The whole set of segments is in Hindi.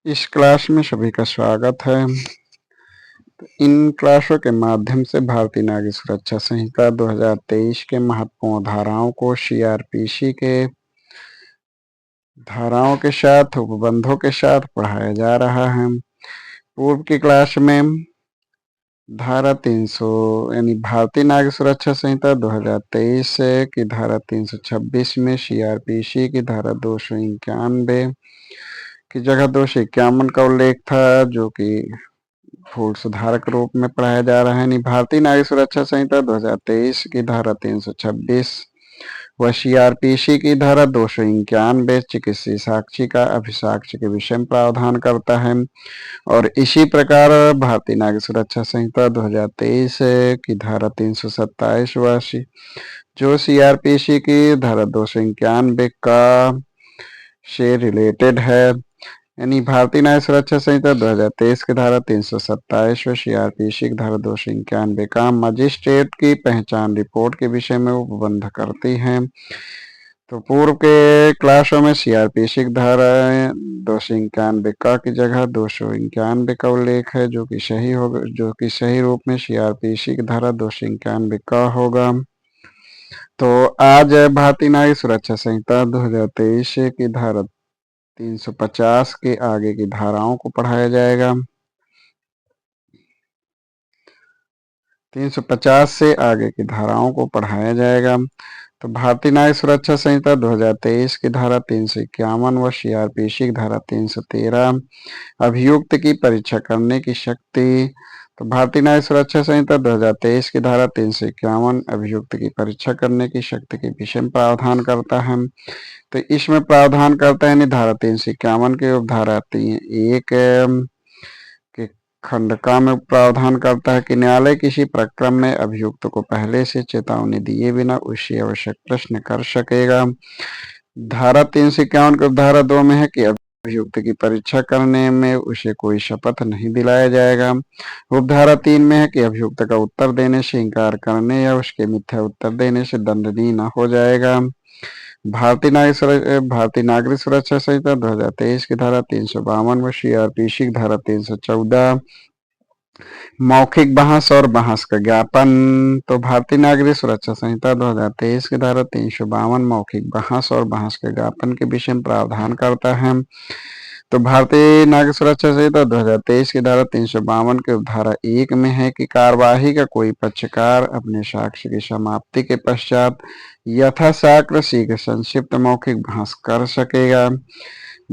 इस क्लास में सभी का स्वागत है। इन क्लासों के माध्यम से भारतीय नागरिक सुरक्षा संहिता 2023 के महत्वपूर्ण धाराओं को सीआरपीसी के धाराओं के साथ उपबंधों के साथ पढ़ाया जा रहा है। पूर्व की क्लास में धारा 300 यानी भारतीय नागरिक सुरक्षा संहिता 2023 की धारा 326 में सीआरपीसी की धारा 291 की जगह 251 का उल्लेख था, जो कि भूल सुधार के रूप में पढ़ाया जा रहा है। भारतीय नागरिक सुरक्षा संहिता 2023 की धारा 326 व सीआरपीसी की धारा 291 चिकित्सीय साक्षी का अभिसाक्ष्य के विषय में प्रावधान करता है। और इसी प्रकार भारतीय नागरिक सुरक्षा संहिता 2023 की धारा 327 व जो सीआरपीसी की धारा 291 का से रिलेटेड है, यानी भारतीय न्याय सुरक्षा संहिता 2023 की धारा 327 व सीआरपीसी की धारा 291 का मजिस्ट्रेट की पहचान रिपोर्ट के विषय में उपबंध करती हैं। तो पूर्व के क्लासों में सीआरपीसी की धारा 291 का की जगह 291 का उल्लेख है, जो कि सही होगा, जो कि सही रूप में सीआरपीसी की धारा 291 का होगा। तो आज भारतीय नागरिक सुरक्षा संहिता 2023 की धारा 350 के आगे की धाराओं को पढ़ाया जाएगा। 350 से आगे की धाराओं को पढ़ाया जाएगा। तो भारतीय न्याय सुरक्षा संहिता 2023 की धारा 351 व सीआरपीसी की धारा 313 अभियुक्त की परीक्षा करने की शक्ति। तो भारतीय न्याय सुरक्षा संहिता 2023 की धारा 351 अभियुक्त की परीक्षा करने की शक्ति के विषय में प्रावधान करता है। तो इसमें प्रावधान करता है धारा 351 के उपधारा 1 के खंडका में प्रावधान करता है कि न्यायालय किसी प्रकरण में अभियुक्त को पहले से चेतावनी दिए बिना उससे आवश्यक प्रश्न कर सकेगा। धारा 351 के उपधारा 2 में है कि अभियुक्त की परीक्षा करने में उसे कोई शपथ नहीं दिलाया जाएगा। उपधारा 3 में है कि अभियुक्त का उत्तर देने से इंकार करने या उसके मिथ्या उत्तर देने से दंडनीय न हो जाएगा। भारतीय नागरिक सुरक्षा संहिता 2023 की धारा 352 व सीआरपीसी की धारा 314 मौखिक बहस और बहस का ज्ञापन। तो भारतीय नागरिक सुरक्षा संहिता 2023 की धारा 352 मौखिक बहस और बहस के ज्ञापन के विषय में प्रावधान करता है। तो भारतीय नागरिक सुरक्षा संहिता 2023 की धारा 352 के उपधारा 1 में है कि कार्यवाही का कोई पक्षकार अपने साक्ष्य की समाप्ति के पश्चात यथाशास्त्र शीघ्र संक्षिप्त मौखिक बहस कर सकेगा।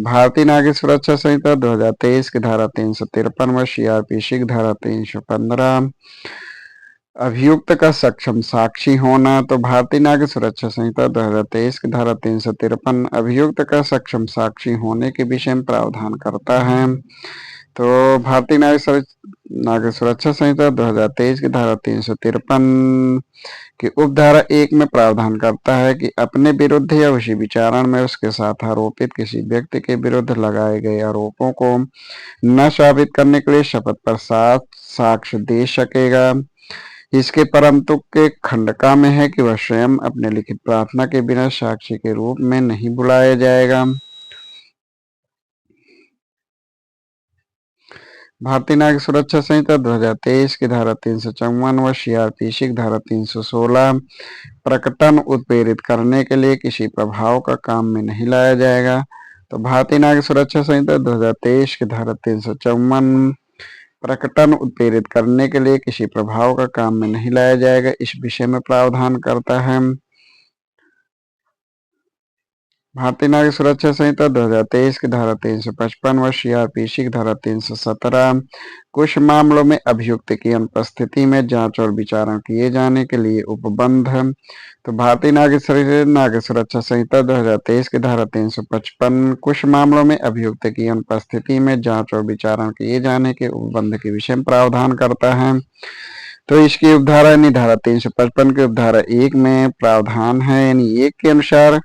भारतीय नागरिक सुरक्षा संहिता 2023 की धारा 353 व सीआरपीसी की धारा 315 अभियुक्त का सक्षम साक्षी होना। तो भारतीय नागरिक सुरक्षा संहिता 2023 की धारा 353 अभियुक्त का सक्षम साक्षी होने के विषय में प्रावधान करता है। तो भारतीय नागरिक सुरक्षा संहिता 2023 की धारा 353 की उपधारा 1 में प्रावधान करता है कि अपने विरुद्ध या उसी विचारण में उसके साथ आरोपित किसी व्यक्ति के विरुद्ध लगाए गए आरोपों को न साबित करने के लिए शपथ पर साक्ष्य दे सकेगा। इसके परंतु के खंडका में है कि वह स्वयं अपने लिखित प्रार्थना के बिना साक्षी के रूप में नहीं बुलाया जाएगा। भारतीय नागरिक सुरक्षा संहिता 2023 की धारा 354 व सीआरपीसी की धारा 316 प्रकटन उत्प्रेरित करने के लिए किसी प्रभाव का काम में नहीं लाया जाएगा। तो भारतीय नागरिक सुरक्षा संहिता 2023 की धारा 354 प्रकटन उत्प्रेरित करने के लिए किसी प्रभाव का काम में नहीं लाया जाएगा, इस विषय में प्रावधान करता है। भारतीय नागरिक सुरक्षा संहिता 2023 की धारा 355 व सीआरपीसी की धारा 317 कुछ मामलों में अभियुक्त की अनुपस्थिति में जांच और विचारण किए जाने के लिए उपबंध। तो भारतीय नागरिक सुरक्षा संहिता 2023 की धारा 355 कुछ मामलों में अभियुक्त की अनुपस्थिति में जांच और विचारण किए जाने के उपबंध के विषय में प्रावधान करता है। तो इसकी उपधारा यानी धारा 355 के उपधारा 1 में प्रावधान है, यानी 1 के अनुसार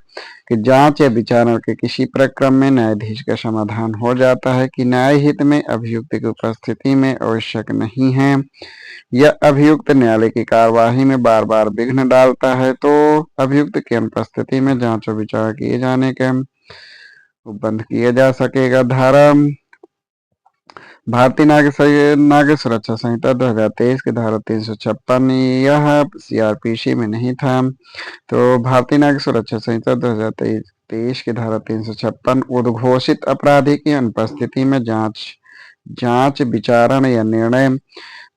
कि जांच या विचारण के किसी प्रक्रम में न्यायाधीश का समाधान हो जाता है कि न्याय हित में अभियुक्त की उपस्थिति में आवश्यक नहीं है या अभियुक्त न्यायालय की कार्यवाही में बार बार विघ्न डालता है, तो अभियुक्त की अनुपस्थिति में जांच और विचार किए जाने के उपबंध किया जा सकेगा। धारा भारतीय नागरिक सुरक्षा संहिता 2023 की धारा 356, यह सीआरपीसी में नहीं था। तो भारतीय नागरिक सुरक्षा संहिता 2023 की धारा 356 उद्घोषित अपराधी की अनुपस्थिति में जांच विचारण या निर्णय।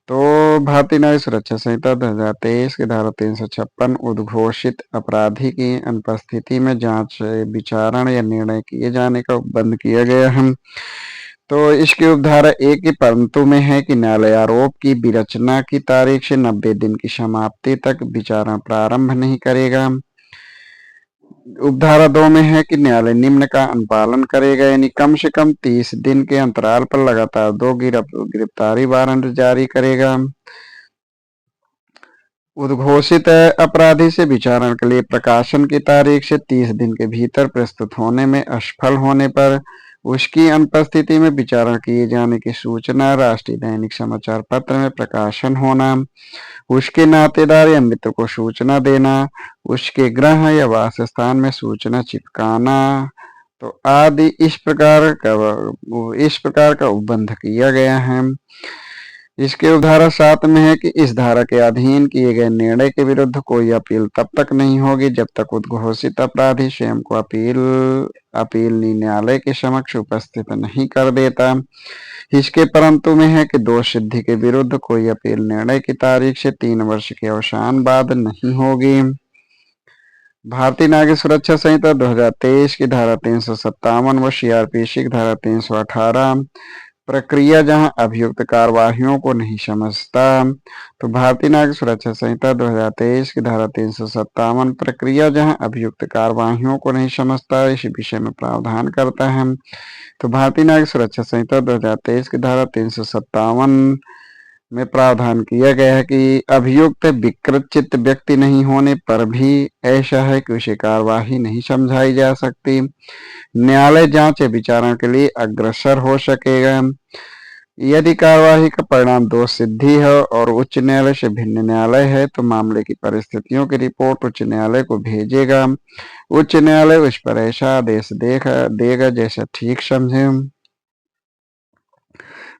तो भारतीय न्याय सुरक्षा संहिता 2023 की धारा 356 उद्घोषित अपराधी की अनुपस्थिति में जांच विचारण या निर्णय किए जाने का बंद किया गया है। तो इसकी उपधारा 1 की परंतु में है कि न्यायालय आरोप की विरचना की तारीख से 90 दिन की समाप्ति तक विचारण प्रारंभ नहीं करेगा। उपधारा 2 में है कि न्यायालय निम्न का अनुपालन करेगा, यानी कम से कम 30 दिन के अंतराल पर लगातार 2 गिरफ्तारी वारंट जारी करेगा। उद्घोषित अपराधी से विचारण के लिए प्रकाशन की तारीख से 30 दिन के भीतर प्रस्तुत होने में असफल होने पर उसकी अनुपस्थिति में विचारण किए जाने की सूचना राष्ट्रीय दैनिक समाचार पत्र में प्रकाशन होना, उसके नातेदार या मित्र को सूचना देना, उसके गृह या वासस्थान में सूचना चिपकाना, तो आदि इस प्रकार का उपबंध किया गया है। इसके उपधारा 7 में है कि इस धारा के अधीन किए गए निर्णय के विरुद्ध कोई अपील तब तक नहीं होगी जब तक उद्घोषित अपराधी स्वयं को अपील न्यायालय के समक्ष उपस्थित नहीं कर देता। इसके परंतु में है कि दोष सिद्धि के विरुद्ध कोई अपील निर्णय की तारीख से 3 वर्ष के अवसान बाद नहीं होगी। भारतीय नागरिक सुरक्षा संहिता 2023 की धारा 357 व सीआरपीसी की धारा 318 प्रक्रिया जहां अभियुक्त कार्यवाहियों को नहीं समझता। तो भारतीय नागरिक सुरक्षा संहिता 2023 की धारा 357 प्रक्रिया जहां अभियुक्त कार्यवाहियों को नहीं समझता इस विषय में प्रावधान करता है। तो भारतीय नागरिक सुरक्षा संहिता 2023 की धारा 357 में प्रावधान किया गया है कि अभियुक्त विकृत व्यक्ति नहीं होने पर भी ऐसा है कि उसे कार्यवाही नहीं समझाई जा सकती। न्यायालय जांच या विचारण के लिए अग्रसर हो सकेगा। यदि कार्यवाही का परिणाम दोष सिद्धि है और उच्च न्यायालय से भिन्न न्यायालय है तो मामले की परिस्थितियों की रिपोर्ट उच्च न्यायालय को भेजेगा। उच्च न्यायालय उस पर ऐसा आदेश देगा जैसा ठीक समझे।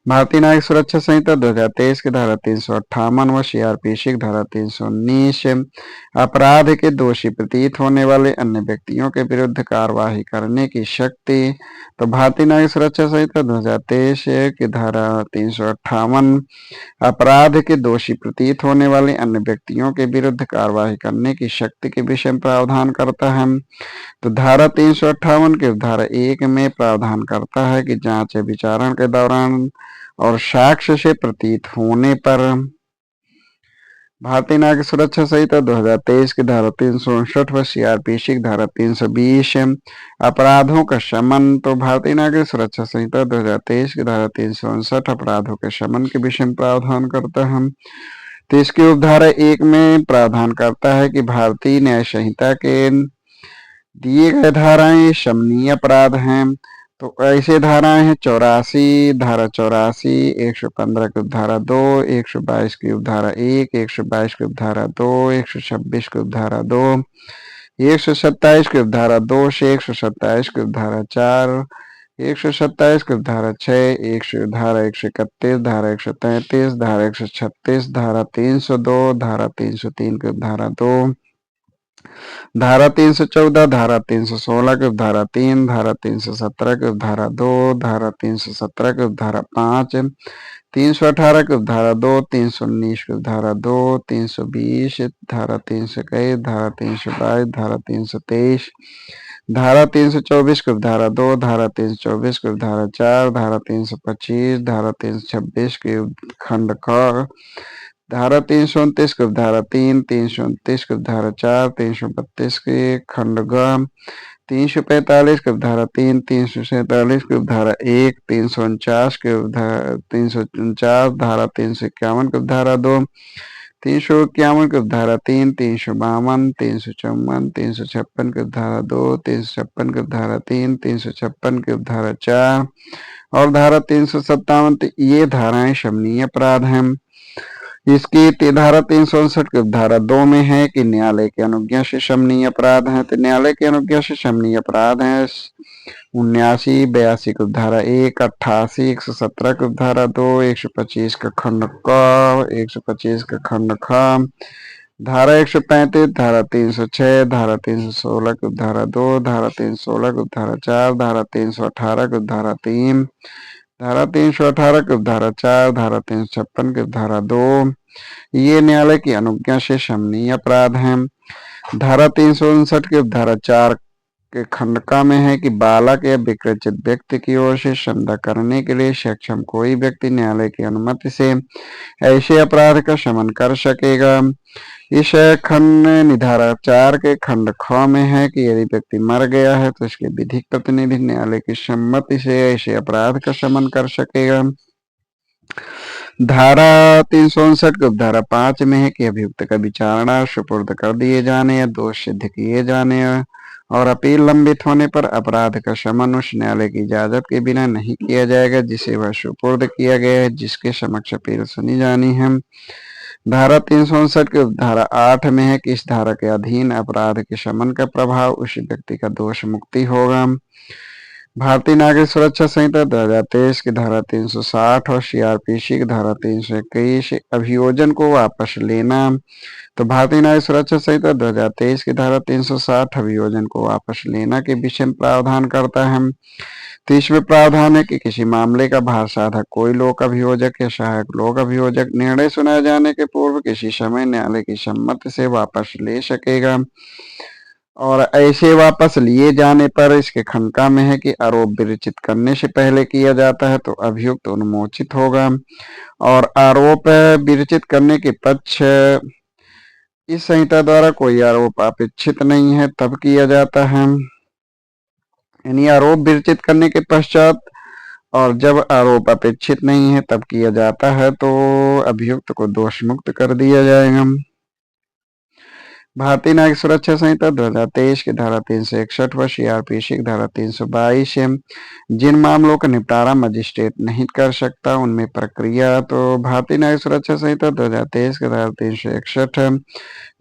भारतीय नागरिक सुरक्षा संहिता 2023 की धारा 358 व सीआरपीसी की धारा 319 अपराध के दोषी प्रतीत होने वाले अन्य व्यक्तियों के विरुद्ध कार्यवाही करने की शक्ति। तो भारतीय नागरिक सुरक्षा संहिता 2023 की धारा 358 अपराध के दोषी प्रतीत होने वाले अन्य व्यक्तियों के विरुद्ध कार्यवाही करने की शक्ति के विषय में प्रावधान करता है। तो धारा 358 के धारा 1 में प्रावधान करता है कि जांच या विचारण के दौरान और साक्ष्य से प्रतीत होने पर भारतीय नागरिक सुरक्षा संहिता 2023 की धारा 359 व सीआरपीसी की धारा 320 अपराधों का शमन। तो भारतीय नागरिक सुरक्षा संहिता 2023 की धारा 359 अपराधों के शमन के विषय में प्रावधान करता है। तो इसकी उपधारा 1 में प्रावधान करता है कि भारतीय न्याय संहिता के दिए गए धाराएं शमनीय अपराध हैं। तो ऐसे धाराएं हैं 84 धारा 84, 115 की उपधारा 2, 122 की उपधारा 1, 122 की उपधारा 2, 126 की उपधारा 2, 127 की उपधारा 2 से 127 की उपधारा 4, 127 की उपधारा 6, धारा 131, धारा 133, धारा 136, धारा 302, धारा 303 की उपधारा 2, धारा 314, धारा 316 की उपधारा 3, धारा 317 की उपधारा 2, धारा 317 की उपधारा 5, 318 की उपधारा 2, 319 की उपधारा 2, 320, धारा 321, धारा 322, धारा 323, धारा 324 की उपधारा 2, धारा 324 की उपधारा 4, धारा 325, धारा 326 की खंड क, धारा 329 की उपधारा 3, 329 की उपधारा 4, 332 की खंड ग, 345 की उपधारा 3, 347 की उपधारा 1, 349 की उपधारा 349, धारा 351 की उपधारा 2, 351 की उपधारा 3, 352, 354, 356 की उपधारा 2, 356 की उपधारा 3, 356 की उपधारा 4 और धारा 357। ये धाराएं शमनीय अपराध हैं। इसकी धारा 359 की धारा 2 में है कि न्यायालय की अनुज्ञा से शमनीय अपराध है। तो न्यायालय की अनुज्ञा से शमनीय अपराध है 79, 82 की धारा 1, 88, 117 की धारा 2, 125 का खंड क, 125 का खंड ख, धारा 135, धारा 306, धारा 316 की धारा 2, धारा 316 की धारा 4, धारा 318 की धारा 3, धारा 318 की धारा 4, धारा 356 की धारा 2 ये न्यायालय की अनुज्ञा से शमनीय अपराध है। धारा 359 की धारा 4 के खंडका में है कि बालक या विकृत व्यक्ति की ओर से संधा करने के लिए सक्षम कोई व्यक्ति न्यायालय की अनुमति से ऐसे अपराध का शमन कर सकेगा। इस खंड धारा 4 के खंड ख में है कि यदि व्यक्ति मर गया है तो उसके विधिक प्रतिनिधि न्यायालय की सम्मति से ऐसे अपराध का शमन कर सकेगा। धारा 359 की धारा 5 में है कि अभियुक्त का विचारणा सुपुर्द कर दिए जाने या दोष सिद्ध किए जाने और अपील लंबित होने पर अपराध का शमन उस न्यायालय की इजाजत के बिना नहीं किया जाएगा जिसे वह सुपुर्द किया गया है, जिसके समक्ष अपील सुनी जानी है। धारा 359 की धारा 8 में है कि इस धारा के अधीन अपराध के शमन का प्रभाव उस व्यक्ति का दोष मुक्ति होगा। भारतीय नागरिक सुरक्षा संहिता 2023 की धारा 360 और सीआरपीसी की धारा 321 अभियोजन को वापस लेना। तो भारतीय नागरिक सुरक्षा संहिता 2023 की धारा 360 अभियोजन को वापस लेना के विषय में प्रावधान करता है। तो इसमें प्रावधान है कि किसी मामले का भार साधक कोई लोक अभियोजक या सहायक लोक अभियोजक निर्णय सुनाए जाने के पूर्व किसी समय न्यायालय की सम्मति से वापस ले सकेगा और ऐसे वापस लिए जाने पर इसके खंडका में है कि आरोप विरचित करने से पहले किया जाता है तो अभियुक्त उन्मोचित होगा और आरोप विरचित करने के पक्ष इस संहिता द्वारा कोई आरोप अपेक्षित नहीं है तब किया जाता है। यानी आरोप विरचित करने के पश्चात और जब आरोप अपेक्षित नहीं है तब किया जाता है तो अभियुक्त को दोष मुक्त कर दिया जाएगा। भारतीय नागरिक सुरक्षा संहिता 2023 की धारा 361 व सीआरपीसी की धारा 322 जिन मामलों का निपटारा मजिस्ट्रेट नहीं कर सकता उनमें प्रक्रिया। तो भारतीय नागरिक सुरक्षा संहिता 2023 की धारा 361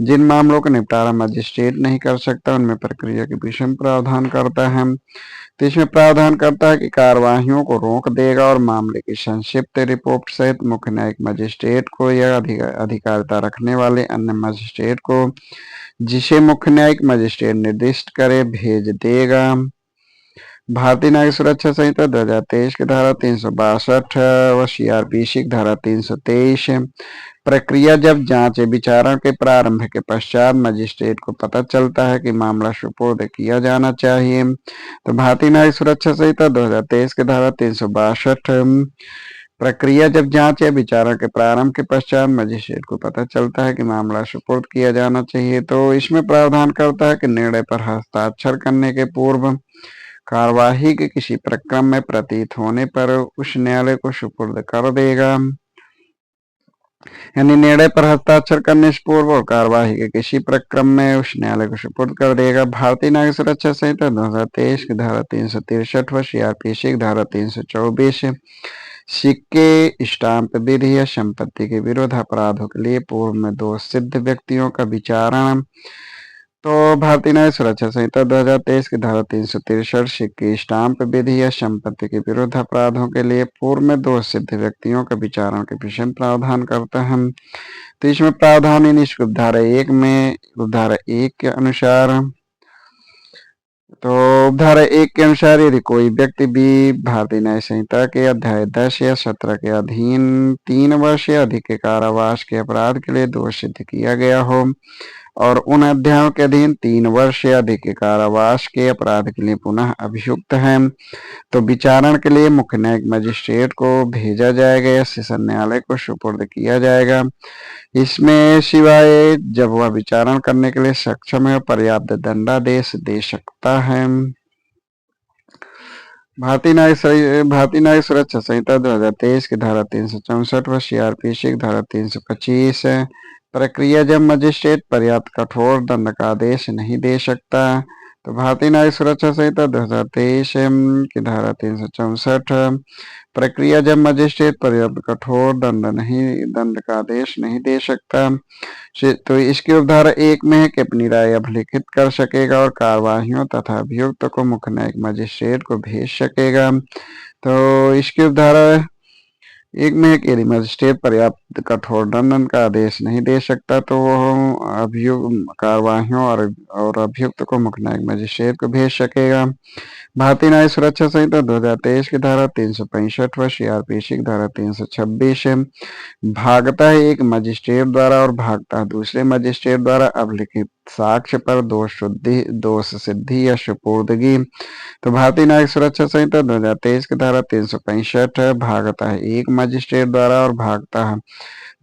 जिन मामलों का निपटारा मजिस्ट्रेट नहीं कर सकता उनमें प्रक्रिया के विषय में प्रावधान करता है। तो इसमें प्रावधान करता है कि कार्यवाहियों को रोक देगा और मामले की संक्षिप्त रिपोर्ट सहित मुख्य न्यायिक मजिस्ट्रेट को या अधिकारिता रखने वाले अन्य मजिस्ट्रेट को जिसे मुख्य न्यायिक मजिस्ट्रेट निर्दिष्ट करे भेज देगा। भारतीय नागरिक सुरक्षा संहिता 2023 की धारा 362 व सीआरपीसी की धारा 323 प्रक्रिया जब जांच विचारण के प्रारंभ के पश्चात मजिस्ट्रेट को पता चलता है कि मामला सुपुर्द किया जाना चाहिए। तो भारतीय नागरिक सुरक्षा संहिता 2023 की धारा 362 प्रक्रिया जब जांच या विचारण के प्रारंभ के पश्चात मजिस्ट्रेट को पता चलता है कि मामला सुपुर्द किया जाना चाहिए तो इसमें प्रावधान करता है कि निर्णय पर हस्ताक्षर करने के पूर्व कार्यवाही के किसी प्रक्रम में प्रतीत होने पर उस न्यायालय को सुपुर्द कर देगा। यानी निर्णय पर हस्ताक्षर करने से पूर्व और कार्यवाही के किसी प्रक्रम में उस न्यायालय को सुपुर्द कर देगा। भारतीय नागरिक सुरक्षा संहिता 2023 की धारा 363 व सीआरपीसी की धारा 324 सिक्के स्टाम्प विधि या संपत्ति के विरुद्ध अपराधों के लिए पूर्व में दोष सिद्ध व्यक्तियों का विचारण। तो भारतीय न्याय सुरक्षा संहिता 2023 की धारा 363 सिक्के स्टाम्प विधि या संपत्ति के विरुद्ध अपराधों के लिए पूर्व में दोष सिद्ध व्यक्तियों का विचारण के विषय में प्रावधान करता है। तो इसमें प्रावधान इन उपधारा 1 में उपधारा 1 के अनुसार तो उपधारा 1 के अनुसार यदि कोई व्यक्ति भी भारतीय न्याय संहिता के अध्याय 10 या 17 के अधीन 3 वर्ष या अधिक के कारावास के अपराध के लिए दोष सिद्ध किया गया हो और उन अध्यायों के अधीन 3 वर्ष या अधिक के कारावास के अपराध के लिए पुनः अभियुक्त है तो विचारण के लिए मुख्य न्यायिक मजिस्ट्रेट को भेजा जाएगा या सेशन न्यायालय को सुपुर्द किया जाएगा। इसमें सिवाय जब वह विचारण करने के लिए सक्षम है पर्याप्त दंडादेश दे सकता है। भारतीय न्यायिक सुरक्षा संहिता 2023 की धारा 364 व सीआरपीसी की धारा 325 प्रक्रिया जब मजिस्ट्रेट पर्याप्त कठोर दंड का आदेश नहीं दे सकता तो भारतीय न्यायिक सुरक्षा संहिता 2023 की धारा 364 प्रक्रिया जब मजिस्ट्रेट पर्याप्त कठोर दंड का आदेश नहीं दे सकता तो इसकी उपधारा 1 में है कि अपनी राय अभिलिखित कर सकेगा और कार्यवाहियों तथा अभियुक्त को मुख्य न्यायिक मजिस्ट्रेट को भेज सकेगा। तो इसकी उपधारा 1 में है कि यदि मजिस्ट्रेट पर्याप्त कठोर दंड का आदेश नहीं दे सकता तो वह अभियुक्त कार्यवाहियों और अभियुक्त को मुख्य न्यायिक मजिस्ट्रेट को भेज सकेगा। भारतीय न्याय सुरक्षा संहिता 2023 की धारा 365 व सीआरपीसी की धारा 326 भागता है एक मजिस्ट्रेट द्वारा और भागता दूसरे मजिस्ट्रेट द्वारा अभिलिखित साक्ष्य पर दोष सिद्धि या सुपुर्दगी। तो भारतीय न्यायिक सुरक्षा संहिता 2023 की धारा 365 भागता है एक मजिस्ट्रेट द्वारा और भागता है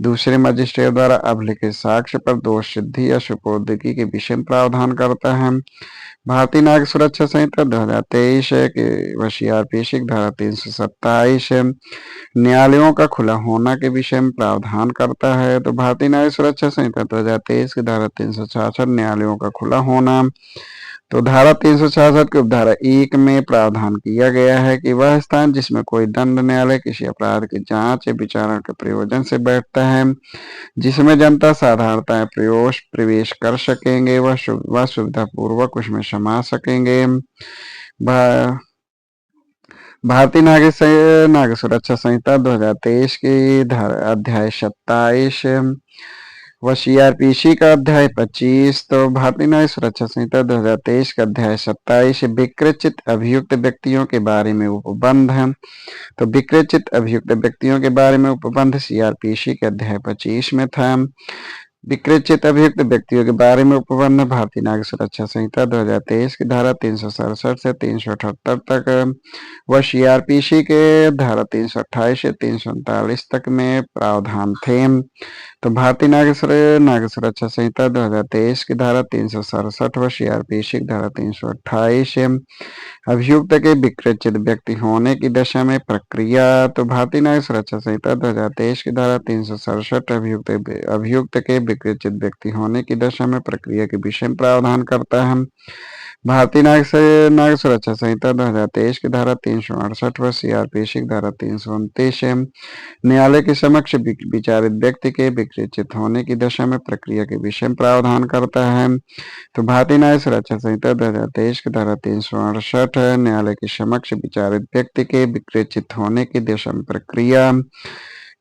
दूसरे मजिस्ट्रेट द्वारा अभिलिखित साक्ष्य पर दोष सिद्धि या सुपुर्दगी के विषय में प्रावधान करता है। भारतीय नागरिक सुरक्षा संहिता 2023 के सीआरपीसी की धारा 327 न्यायालयों का खुला होना के विषय में प्रावधान करता है। तो भारतीय न्यायिक सुरक्षा संहिता 2023 की धारा 366 न्यायालयों का खुला होना। तो धारा 366 की उपधारा 1 में प्रावधान किया गया है कि वह स्थान जिसमें कोई दंड न्यायालय किसी अपराध की जांच या विचारण के प्रयोजन से बैठता है जिसमें जनता साधारणतः प्रवेश कर सकेंगे वह सुविधा पूर्वक उसमें समा सकेंगे। भारतीय नागरिक सुरक्षा संहिता 2023 की अध्याय 27 व सीआरपीसी का अध्याय 25। तो भारतीय न्याय सुरक्षा संहिता 2023 का अध्याय 27 विकृचित अभियुक्त व्यक्तियों के बारे में उपबंध है। तो विकृचित अभियुक्त व्यक्तियों के बारे में उपबंध सीआरपीसी के अध्याय 25 में था। विकृचित अभियुक्त व्यक्तियों के बारे में उपबंध भारतीय नागरिक सुरक्षा संहिता 2023 की धारा 367 से 378 तक व सीआरपीसी के धारा 328 से 339 तक में प्रावधान थे। तो भारतीय नागरिक सुरक्षा संहिता 2023 की धारा 367 व सीआरपीसी की धारा 328 अभियुक्त के विकृचित व्यक्ति होने की दशा में प्रक्रिया। तो भारतीय नागरिक सुरक्षा संहिता 2023 की धारा 367 अभियुक्त के विकृचित व्यक्ति होने की दशा में प्रक्रिया के विषय में प्रावधान करता है। भारतीय नागरिक सुरक्षा संहिता 2023 की धारा 368 व सीआरपीसी की धारा 329 न्यायालय के समक्ष विचारित व्यक्ति के विकृचित होने की दशा में प्रक्रिया के विषय में प्रावधान करता है। तो भारतीय न्याय सुरक्षा संहिता 2023 की धारा 368 न्यायालय के समक्ष विचारित व्यक्ति के विकृचित होने की दशा में प्रक्रिया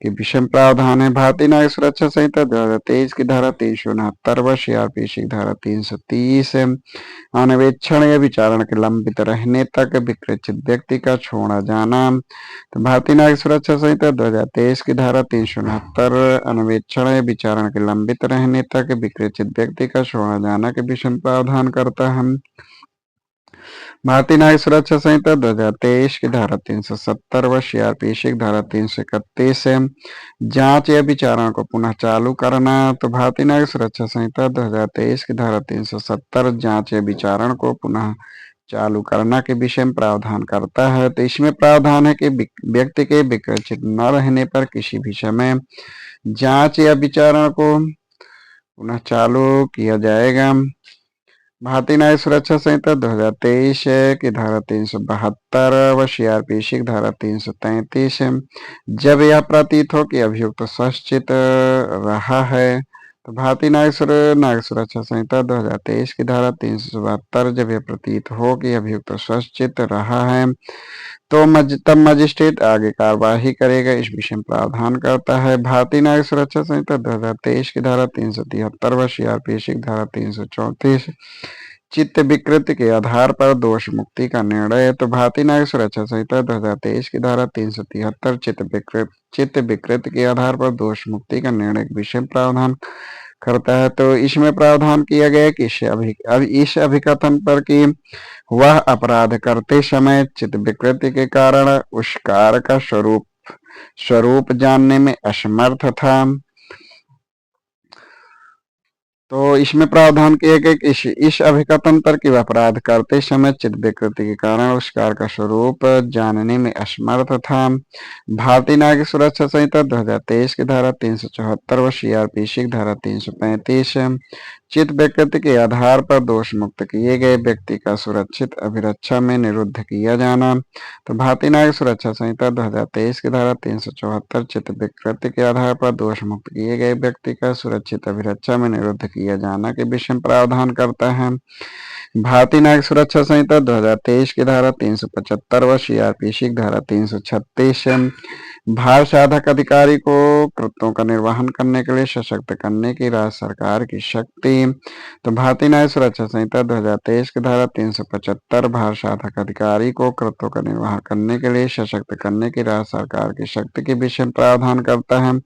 के विषय में प्रावधान है। भारतीय न्याय सुरक्षा संहिता 2023 की धारा 369 व सीआरपीसी की धारा 330 अन्वेक्षण या विचारण के लंबित रहने तक विकृचित व्यक्ति का छोड़ा जाना। तो भारतीय नागरिक सुरक्षा संहिता 2023 की धारा 369 अन्वेक्षण या विचारण के लंबित रहने तक विकृचित व्यक्ति का छोड़ा जाना के विषय में प्रावधान करता है। भारतीय नागरिक सुरक्षा संहिता 2023 की धारा 370 व सीआरपीसी की धारा 331 जांच या विचारण को पुनः चालू करना। तो भारतीय नागरिक सुरक्षा संहिता 2023 की धारा 370 जांच या विचारण को पुनः चालू करना के विषय में प्रावधान करता है। तो इसमें प्रावधान है कि व्यक्ति के विकृचित न रहने पर किसी भी समय जांच या विचारण को पुनः चालू किया जाएगा। भारतीय न्याय सुरक्षा संहिता 2023 की धारा 372 व सीआरपीसी की धारा 333 जब यह प्रतीत हो कि अभियुक्त स्वचित रहा है। तो भारतीय नागरिक सुरक्षा संहिता 2023 की धारा 372 जब यह प्रतीत हो कि अभियुक्त स्वचित रहा है तो तब मजिस्ट्रेट आगे कार्यवाही करेगा इस विषय में प्रावधान करता है। भारतीय नागरिक सुरक्षा संहिता 2023 की धारा 373 व सीआरपीसी की धारा 334 चित्त विकृति के आधार पर दोष मुक्ति का निर्णय। तो भारतीय नागरिक सुरक्षा संहिता 2023 की धारा 373 चित्त विकृति के आधार पर दोष मुक्ति का निर्णय के विषय में प्रावधान करता है। तो इसमें प्रावधान किया गया कि इस अभिकथन पर कि वह अपराध करते समय चित्त विकृति के कारण उस कार्य का स्वरूप जानने में असमर्थ था तो इसमें प्रावधान किया गया कि इस अभिकथन की अपराध करते समय चित्त विकृति के कारण उस कार्य का स्वरूप जानने में असमर्थ था। भारतीय नागरिक सुरक्षा संहिता 2023 की धारा 374 व सीआरपीसी की धारा 335 चित्त विकृति के आधार पर दोष मुक्त किए गए व्यक्ति का सुरक्षित अभिरक्षा में निरुद्ध किया जाना। तो भारतीय नागरिक सुरक्षा संहिता 2023 की धारा 374 चित्त विकृति के आधार पर दोष मुक्त किए गए व्यक्ति का सुरक्षित अभिरक्षा में निरुद्ध किया जाना के विषय में प्रावधान करता है। भारतीय नागरिक सुरक्षा संहिता 2023 की धारा 375 व सीआरपीसी की धारा 336 भार साधक अधिकारी को कृत्यों का निर्वहन करने के लिए सशक्त करने की राज्य सरकार की शक्ति। तो भारतीय न्याय सुरक्षा संहिता 2023 की धारा 375 भार साधक अधिकारी को कृत्यों का निर्वहन करने के लिए सशक्त करने की राज्य सरकार की शक्ति के विषय में प्रावधान करता है।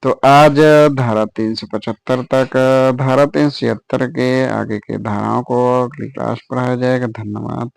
तो आज धारा 375 तक धारा 376 के आगे के धाराओं को अगली क्लास पढ़ाया जाएगा। धन्यवाद।